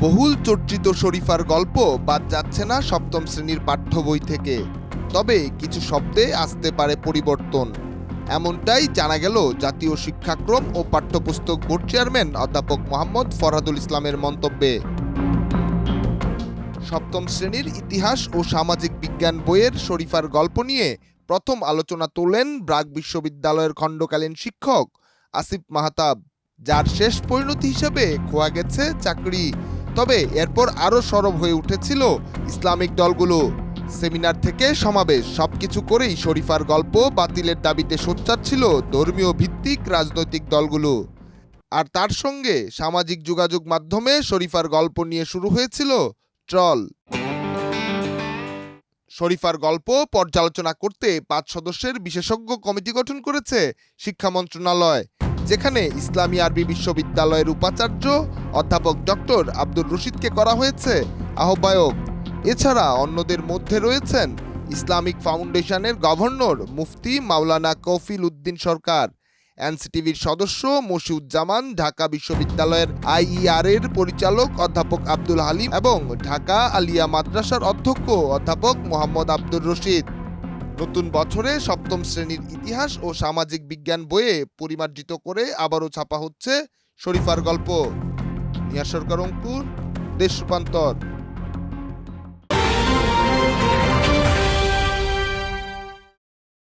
বহুল চর্চিত শরীফার গল্প বাদ যাচ্ছে না সপ্তম শ্রেণীর পাঠ্য বই থেকে। তবে কিছু শব্দে আসতে পারে পরিবর্তন, এমনটাই জানা গেল জাতীয় শিক্ষাক্রম ও পাঠ্যপুস্তক বোর্ড চেয়ারম্যান অধ্যাপক মোহাম্মদ ফরহাদুল ইসলামের মন্তব্যে। সপ্তম শ্রেণীর ইতিহাস ও সামাজিক বিজ্ঞান বইয়ের শরীফার গল্প নিয়ে প্রথম আলোচনা তোলেন ব্রাক বিশ্ববিদ্যালয়ের খণ্ডকালীন শিক্ষক আসিফ মাহতাব, যার শেষ পরিণতি হিসেবে খোয়া গেছে চাকরি। তবে এরপর আরও সরব হয়ে উঠেছিল ইসলামিক দলগুলো। সেমিনার থেকে সমাবেশ, সবকিছু করেই শরীফার গল্প বাতিলের দাবিতে সোচ্চার ছিল ধর্মীয় ভিত্তিক রাজনৈতিক দলগুলো। আর তার সঙ্গে সামাজিক যোগাযোগ মাধ্যমে শরীফার গল্প নিয়ে শুরু হয়েছিল ট্রল। শরীফার গল্প পর্যালোচনা করতে 5 সদস্যের বিশেষজ্ঞ কমিটি গঠন করেছে শিক্ষা মন্ত্রণালয়, যেখানে ইসলামী আরবি বিশ্ববিদ্যালয়ের উপাচার্য অধ্যাপক ডক্টর আব্দুর রশিদকে করা হয়েছে আহ্বায়ক। এছাড়া অন্যদের মধ্যে রয়েছেন ইসলামিক ফাউন্ডেশনের গভর্নর মুফতি মাওলানা কফিল উদ্দিন সরকার, এনসিটিভির সদস্য মশিউজ্জামান, ঢাকা বিশ্ববিদ্যালয়ের আইইআর এর পরিচালক অধ্যাপক আব্দুল হালিম এবং ঢাকা আলিয়া মাদ্রাসার অধ্যক্ষ অধ্যাপক মোহাম্মদ আব্দুর রশিদ। নতুন বছরে সপ্তম শ্রেণীর ইতিহাস ও সামাজিক বিজ্ঞান বইয়ে পরিমার্জিত করে আবারও ছাপা হচ্ছে শরীফার গল্প। নিয়া সরকার অঙ্কুর, দেশ রূপান্তর।